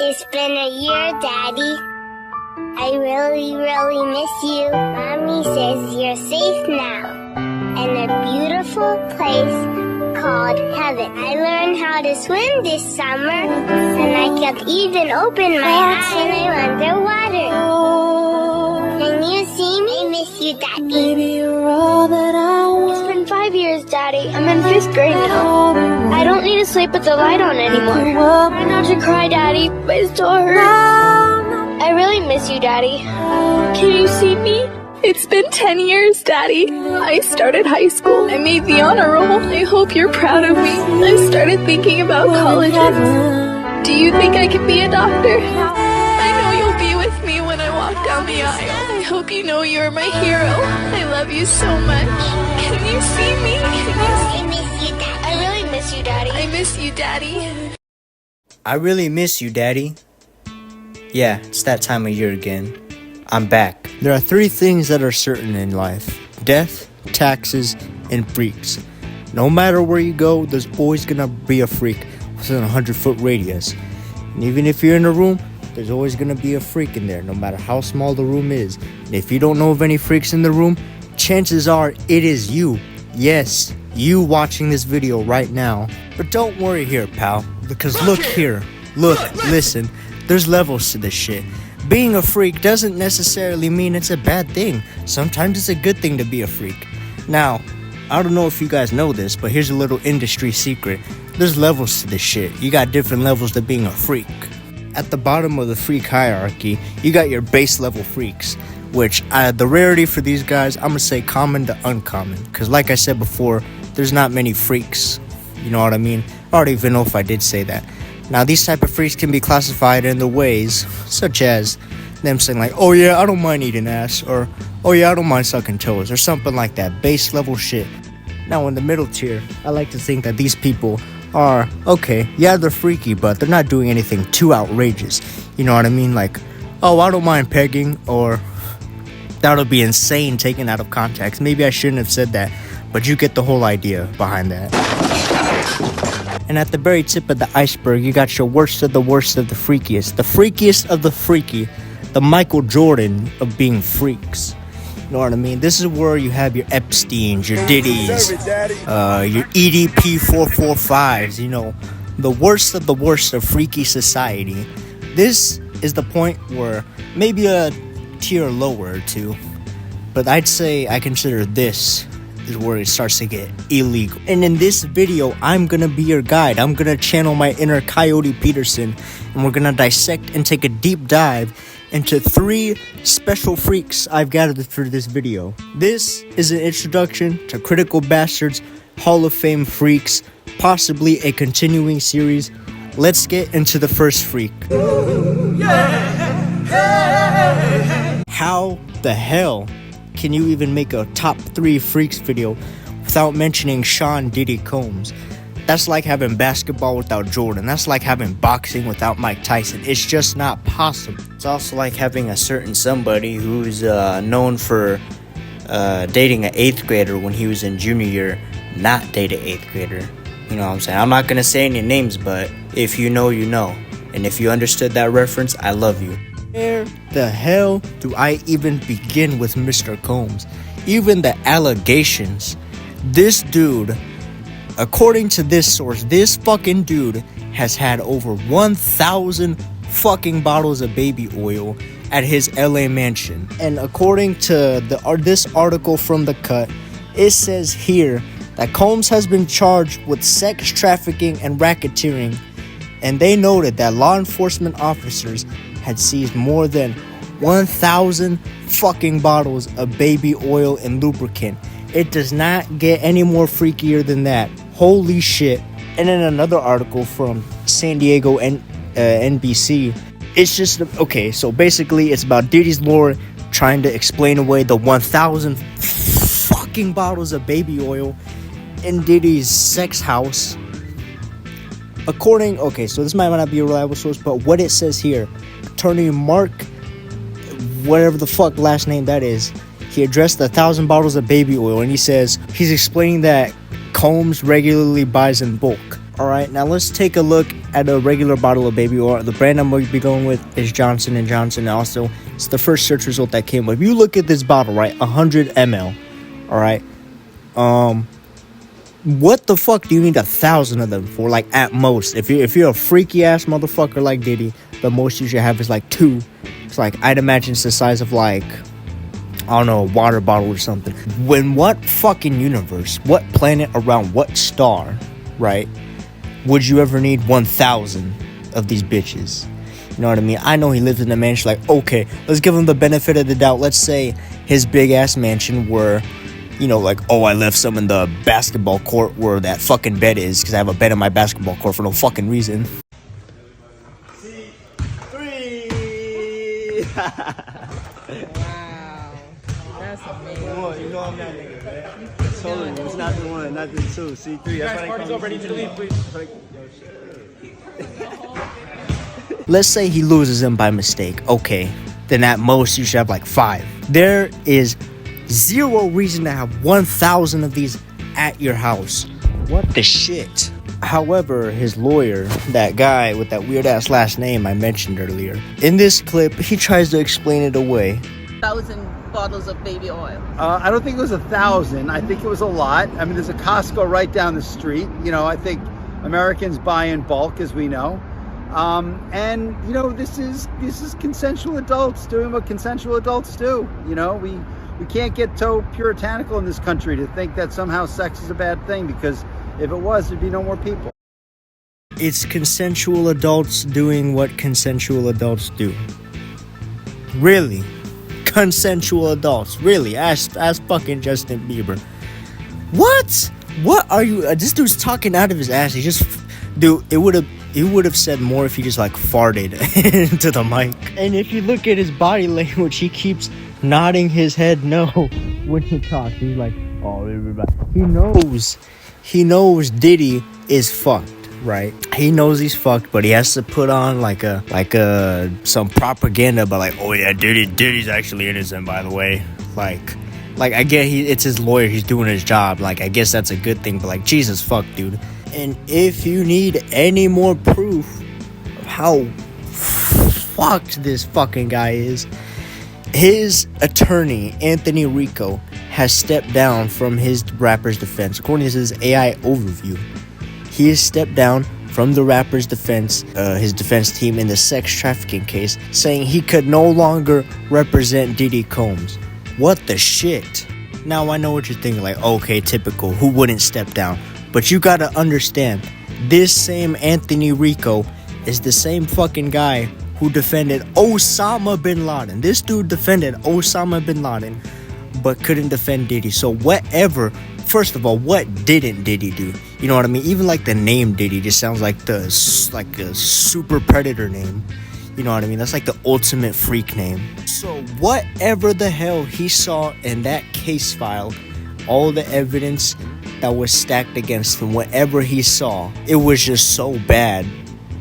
It's been a year, Daddy. I really, really miss you. Mommy says you're safe now in a beautiful place called heaven. I learned how to swim this summer, and I could even open my eyes when I'm underwater. Can you see me? I miss you, Daddy. Baby, you're all that I want. It's been 5 years, Daddy. I'm in 5th grade now. I don't need to sleep with the light on anymore. Try not to cry, Daddy. My still hurt. I really miss you, Daddy. Can you see me? It's been 10 years, Daddy. I started high school. I made the honor roll. I hope you're proud of me. I started thinking about colleges. Do you think I could be a doctor? I know you'll be with me when I walk down the aisle. I hope you know you're my hero. I love you so much. Can you see me? I miss you, Daddy. I really miss you, Daddy. I miss you, Daddy. I really miss you, Daddy. Yeah, it's that time of year again. I'm back. There are 3 things that are certain in life: death, taxes, and freaks. No matter where you go, there's always gonna be a freak within a 100-foot radius. And even if you're in a room, there's always gonna be a freak in there, no matter how small the room is. And if you don't know of any freaks in the room, chances are it is you. Yes, you watching this video right now. But don't worry here, pal, because look here. Look, listen, there's levels to this shit. Being a freak doesn't necessarily mean it's a bad thing. Sometimes it's a good thing to be a freak. Now, I don't know if you guys know this, but here's a little industry secret. There's levels to this shit. You got different levels to being a freak. At the bottom of the freak hierarchy, you got your base level freaks, which the rarity for these guys, I'm gonna say common to uncommon. Because like I said before, there's not many freaks. You know what I mean? I don't even know if I did say that. Now, these type of freaks can be classified in the ways such as them saying like, oh yeah, I don't mind eating ass, or oh yeah, I don't mind sucking toes, or something like that. Base level shit. Now, in the middle tier, I like to think that these people are, okay, yeah, they're freaky, but they're not doing anything too outrageous. You know what I mean? Like, oh, I don't mind pegging, or that would be insane taken out of context. Maybe I shouldn't have said that, but you get the whole idea behind that. And at the very tip of the iceberg, you got your worst of the freakiest. The freakiest of the freaky. The Michael Jordan of being freaks. You know what I mean? This is where you have your Epsteins, your Diddies, your EDP 445s, you know, the worst of freaky society. This is the point where maybe a tier lower or two, but I'd say I consider this is where it starts to get illegal. And in this video, I'm gonna be your guide. I'm gonna channel my inner Coyote Peterson, and we're gonna dissect and take a deep dive into 3 special freaks I've gathered for this video. This is an introduction to Critical Bastards Hall of Fame freaks, possibly a continuing series. Let's get into the first freak. How the hell can you even make a top 3 freaks video without mentioning Sean Diddy Combs? That's like having basketball without Jordan. That's like having boxing without Mike Tyson. It's just not possible. It's also like having a certain somebody who's known for dating an 8th grader when he was in junior year, not date an 8th grader. You know what I'm saying? I'm not going to say any names, but if you know, you know. And if you understood that reference, I love you. Where the hell do I even begin with Mr. Combs? Even the allegations. This dude, according to this source, this fucking dude has had over 1,000 fucking bottles of baby oil at his LA mansion. And according to this article from The Cut, it says here that Combs has been charged with sex trafficking and racketeering. And they noted that law enforcement officers had seized more than 1,000 fucking bottles of baby oil and lubricant. It does not get any more freakier than that. Holy shit. And in another article from San Diego NBC, it's just, okay, so basically it's about Diddy's lawyer trying to explain away the 1,000 fucking bottles of baby oil in Diddy's sex house. Okay, so this might not be a reliable source, but what it says here, Attorney Mark, whatever the fuck last name that is, he addressed the 1,000 bottles of baby oil, and he says he's explaining that Combs regularly buys in bulk. Alright, now let's take a look at a regular bottle of baby oil. The brand I'm going to be going with is Johnson & Johnson. Also, it's the first search result that came up. If you look at this bottle, right, 100 ml, all right, what the fuck do you need 1,000 of them for? Like, at most, if you're a freaky ass motherfucker like Diddy, the most you should have is like 2. It's like, I'd imagine it's the size of like, I don't know, a water bottle or something. When what fucking universe, what planet around what star, right, would you ever need 1,000 of these bitches? You know what I mean? I know he lives in a mansion. Like, okay, let's give him the benefit of the doubt. Let's say his big ass mansion were, you know, like, oh, I left some in the basketball court where that fucking bed is, because I have a bed in my basketball court for no fucking reason. Wow. That's amazing. Boy, you know I'm that nigga, man. Totally, it's not the 1, not the 2. C3. That's why party's already to leave, please. Let's say he loses him by mistake. Okay, then at most you should have like 5. There is zero reason to have 1,000 of these at your house. What the shit? However, his lawyer, that guy with that weird ass last name I mentioned earlier, in this clip, he tries to explain it away. 1,000 bottles of baby oil. I don't think it was 1,000. I think it was a lot. I mean, there's a Costco right down the street. You know, I think Americans buy in bulk, as we know. And you know, this is consensual adults doing what consensual adults do. You know, we can't get so puritanical in this country to think that somehow sex is a bad thing, because if it was, there'd be no more people. It's consensual adults doing what consensual adults do. Really? Consensual adults. Really? Ask fucking Justin Bieber. What? What are you? This dude's talking out of his ass. He just... Dude, it would have said more if he just like farted into the mic. And if you look at his body language, he keeps nodding his head no when he talks. He's like, oh, everybody. He knows Diddy is fucked, right? He knows he's fucked, but he has to put on like some propaganda about like, oh yeah, Diddy's actually innocent, by the way. Like I get it's his lawyer, he's doing his job. Like, I guess that's a good thing, but like, Jesus fuck, dude. And if you need any more proof of how fucked this fucking guy is, his attorney, Anthony Rico, has stepped down from his rapper's defense. According to his AI overview, he has stepped down from the rapper's defense, his defense team in the sex trafficking case, saying he could no longer represent Diddy Combs. What the shit? Now, I know what you're thinking, like, okay, typical, who wouldn't step down? But you gotta understand, this same Anthony Rico is the same fucking guy who defended Osama bin Laden. This dude defended Osama bin Laden, but couldn't defend Diddy. So whatever, first of all, what didn't Diddy do? You know what I mean? Even like the name Diddy just sounds like a super predator name. You know what I mean? That's like the ultimate freak name. So whatever the hell he saw in that case file, all the evidence that was stacked against him, whatever he saw, it was just so bad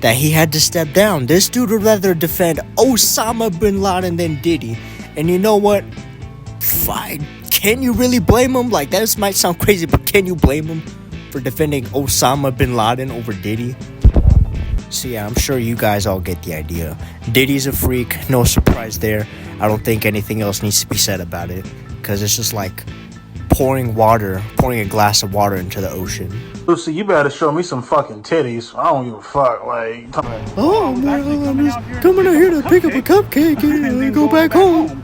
that he had to step down. This dude would rather defend Osama bin Laden than Diddy. And you know what? Fine. Can you really blame him? Like, that might sound crazy, but can you blame him for defending Osama bin Laden over Diddy? So yeah, I'm sure you guys all get the idea. Diddy's a freak, no surprise there. I don't think anything else needs to be said about it, because it's just like pouring a glass of water into the ocean. Lucy, you better show me some fucking titties. I don't give a fuck. Like, oh, well, I'm just coming out here to pick up a cupcake and go back home.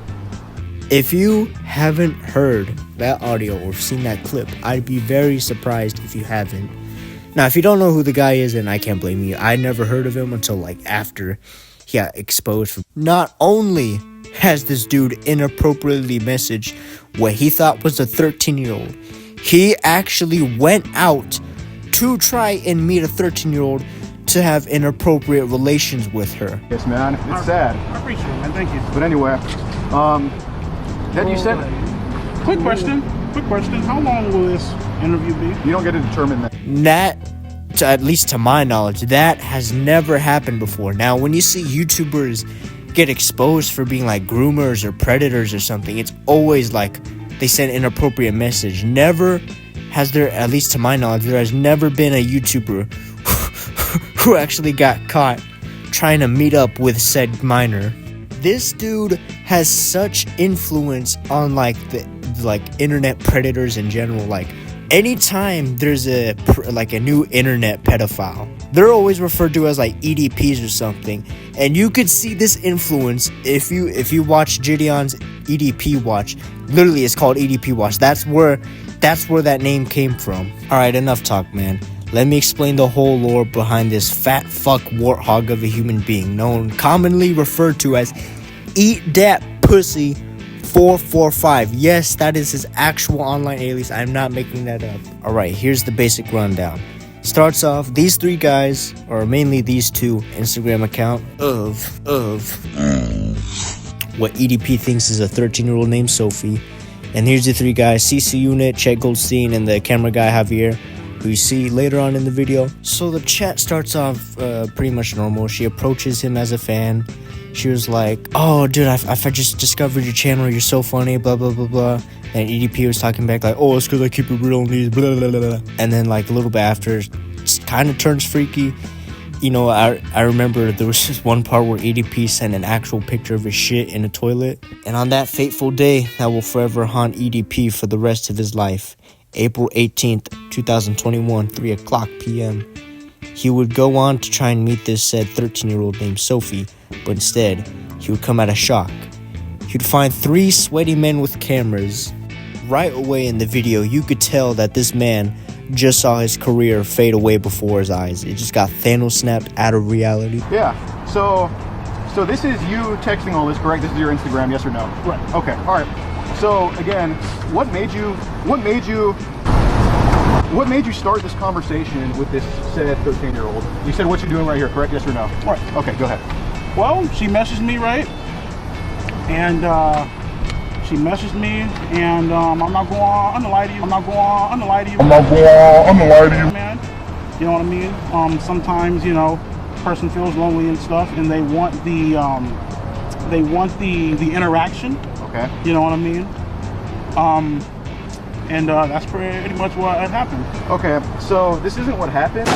If you haven't heard that audio or seen that clip, I'd be very surprised if you haven't. Now, if you don't know who the guy is, then I can't blame you. I never heard of him until like after he got exposed. Not only has this dude inappropriately messaged what he thought was a 13-year-old, he actually went out to try and meet a 13-year-old to have inappropriate relations with her. Yes, man. It's sad. I appreciate it, man. Thank you. But anyway, then you said... Quick question. How long will this interview be? You don't get to determine that. That, at least to my knowledge, that has never happened before. Now, when you see YouTubers get exposed for being like groomers or predators or something, it's always like they send inappropriate message. Never has there, at least to my knowledge, there has never been a YouTuber who actually got caught trying to meet up with said minor. This dude has such influence on like internet predators in general. Like anytime there's a new internet pedophile, they're always referred to as like EDPs or something. And you could see this influence if you watch Gideon's EDP watch. Literally, it's called EDP watch. That's where that name came from. All right, enough talk, man. Let me explain the whole lore behind this fat fuck warthog of a human being, commonly referred to as Eat Dat Pussy 445. Yes, that is his actual online alias. I'm not making that up. All right, here's the basic rundown. Starts off, these three guys, or mainly these two, Instagram account of what EDP thinks is a 13-year-old named Sophie. And here's the three guys, CC Unit, Chet Goldstein, and the camera guy Javier, who you see later on in the video. So the chat starts off pretty much normal. She approaches him as a fan. She was like, oh, dude, I just discovered your channel. You're so funny, blah, blah, blah, blah. And EDP was talking back like, oh, it's because I keep it real on these, blah, blah, blah, blah. And then like a little bit after, it kind of turns freaky. You know, I remember there was this one part where EDP sent an actual picture of his shit in a toilet. And on that fateful day, that will forever haunt EDP for the rest of his life, April 18th, 2021, 3 o'clock p.m. He would go on to try and meet this said 13-year-old named Sophie, but instead, he would come out of shock. He'd find 3 sweaty men with cameras. Right away in the video, you could tell that this man just saw his career fade away before his eyes. It just got Thanos snapped out of reality. Yeah. So this is you texting all this, correct? This is your Instagram, yes or no? Right. Okay. All right. So again, what made you start this conversation with this said 13-year-old? You said what you're doing right here, correct? Yes or no? Right. Okay, go ahead. Well, she messaged me, right? And she messaged me, and I'm not going to lie to you. Man. You know what I mean? Sometimes, you know, person feels lonely and stuff, and they want the interaction. Okay. You know what I mean? And that's pretty much what had happened. Okay, so this isn't what happened.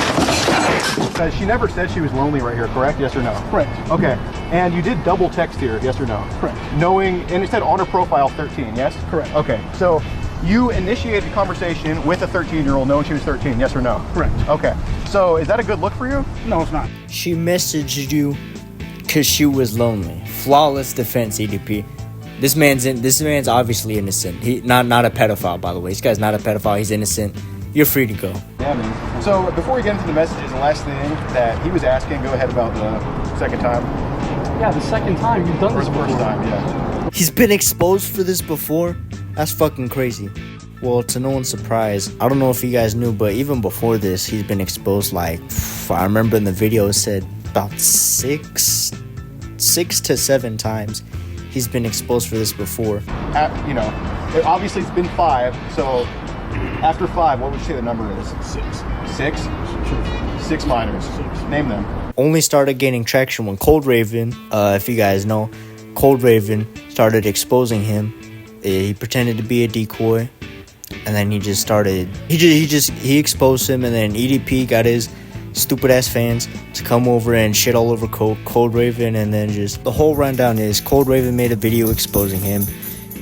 She never said she was lonely right here, correct? Yes or no? Correct. Okay, and you did double text here, yes or no? Correct. Knowing, and it said on her profile 13, yes? Correct. Okay, so you initiated a conversation with a 13-year-old knowing she was 13, yes or no? Correct. Okay, so is that a good look for you? No, it's not. She messaged you because she was lonely. Flawless defense, EDP. This man's obviously innocent. He not a pedophile, by the way. This guy's not a pedophile. He's innocent. You're free to go. Yeah, man. So before we get into the messages, the last thing that he was asking, go ahead about the second time. Yeah, the second time you've done this before. First time, yeah. He's been exposed for this before? That's fucking crazy. Well, to no one's surprise, I don't know if you guys knew, but even before this, he's been exposed like, I remember in the video it said about 6 to 7 times. He's been exposed for this before. You know, obviously it's been 5, so after 5, what would you say the number is? 6. 6? 6 minors. Name them. Only started gaining traction when Cold Raven, if you guys know, Cold Raven started exposing him. He pretended to be a decoy, and then he exposed him, and then EDP got his stupid ass fans to come over and shit all over Cold Raven. And then just the whole rundown is Cold Raven made a video exposing him,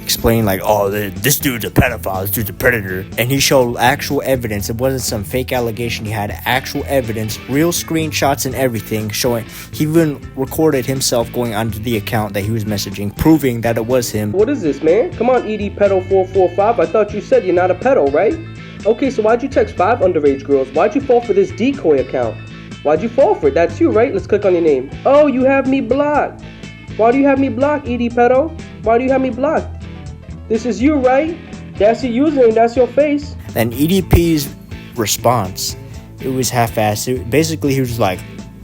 explaining like, oh, this dude's a pedophile, this dude's a predator. And he showed actual evidence. It wasn't some fake allegation. He had actual evidence, real screenshots and everything, showing he even recorded himself going onto the account that he was messaging, proving that it was him. What is this, man? Come on, ED Pedo 445. I thought you said you're not a pedo, right? Okay, so why'd you text 5 underage girls? Why'd you fall for this decoy account? Why'd you fall for it? That's you, right? Let's click on your name. Oh, you have me blocked. Why do you have me blocked, ED Pedo? Why do you have me blocked? This is you, right? That's your username, that's your face. And EDP's response, it was half-assed. Basically, he was like,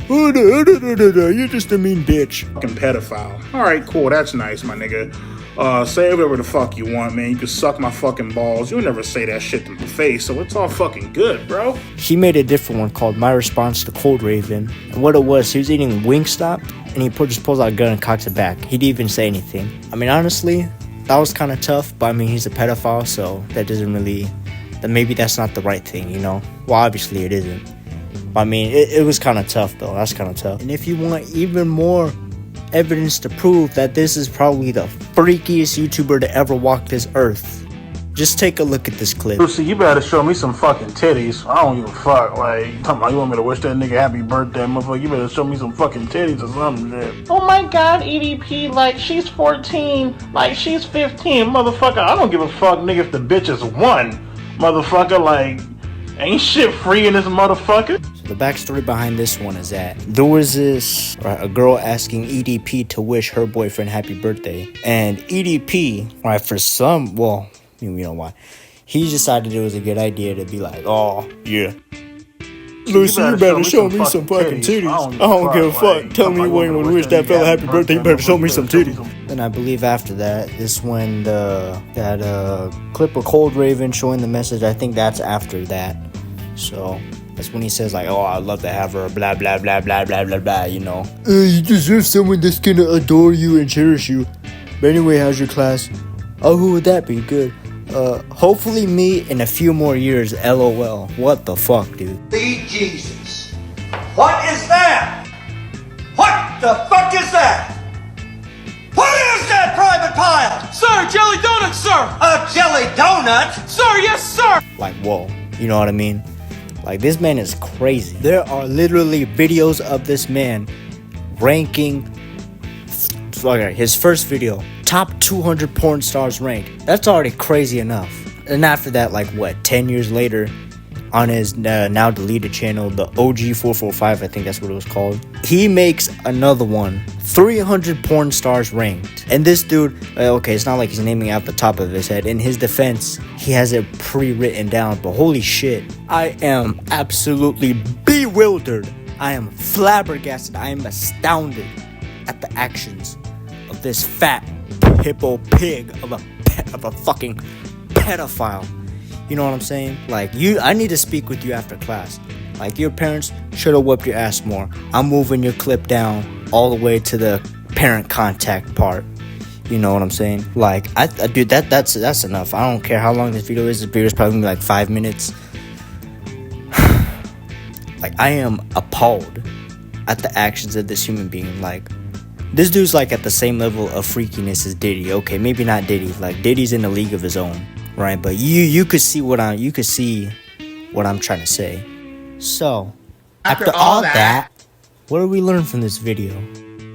oh, you're just a mean bitch. Fucking pedophile. Alright, cool, that's nice, my nigga. Say whatever the fuck you want, man. You can suck my fucking balls. You'll never say that shit to my face, so it's all fucking good, bro. He made a different one called My Response to Cold Raven. And what it was, he was eating Wingstop, and he just pulls out a gun and cocks it back. He didn't even say anything. I mean, honestly, that was kind of tough, but I mean, he's a pedophile, so that doesn't really... Maybe that's not the right thing, you know? Well, obviously it isn't. I mean, it was kind of tough though. That's kind of tough. And if you want even more evidence to prove that this is probably the freakiest YouTuber to ever walk this earth, just take a look at this clip. Lucy, you better show me some fucking titties. I don't give a fuck. Like, talking about you want me to wish that nigga happy birthday, motherfucker. You better show me some fucking titties or something, shit. Oh my god, EDP, like, she's 14, like, she's 15, motherfucker. I don't give a fuck, nigga, if the bitch is 1, motherfucker. Like, ain't shit free in this motherfucker. So the backstory behind this one is that there was a girl asking EDP to wish her boyfriend happy birthday. And EDP, right, for some, well, you know why, he decided it was a good idea to be like, oh, yeah, Lucy, you better show me some fucking titties. I don't give a fuck. Tell me when you wish that fella happy birthday, you better show me some titties. And I believe after that is when that clip of Cold Raven showing the message, I think that's after that. So that's when he says like, oh, I'd love to have her, blah, blah, blah, blah, blah, blah, blah, you know. You deserve someone that's gonna adore you and cherish you. But anyway, how's your class? Oh, who would that be? Good. Hopefully me in a few more years, LOL. What the fuck, dude? Be Jesus. What is that? What the fuck is that? What is that, Private Pile? Sir, jelly donuts, sir! A jelly donut? Sir, yes, sir! Like, whoa. You know what I mean? Like, this man is crazy. There are literally videos of this man ranking, okay, his first video, top 200 porn stars ranked. That's already crazy enough. And after that, like, what, 10 years later, on his now deleted channel, the OG445, I think that's what it was called, he makes another one, 300 porn stars ranked. And this dude, okay, it's not like he's naming out the top of his head. In his defense, he has it pre-written down, but holy shit, I am absolutely bewildered. I am flabbergasted. I am astounded at the actions of this fat hippo pig of a fucking pedophile. You know what I'm saying? Like, I need to speak with you after class. Like, your parents should have whipped your ass more. I'm moving your clip down all the way to the parent contact part. You know what I'm saying? Like, dude, that's enough. I don't care how long this video is. This video is probably gonna be like 5 minutes. Like, I am appalled at the actions of this human being. Like, this dude's like at the same level of freakiness as Diddy. Okay, maybe not Diddy. Like, Diddy's in a league of his own, right? But you could see what I'm trying to say. So, after all that, what do we learn from this video?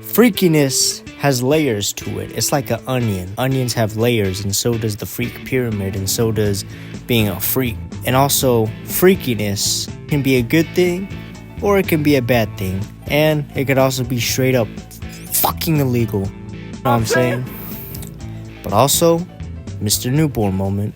Freakiness has layers to it. It's like an onion. Onions have layers, and so does the freak pyramid, and so does being a freak. And also, freakiness can be a good thing, or it can be a bad thing. And it could also be straight up fucking illegal. You know what I'm saying? But also, Mr. Newborn moment.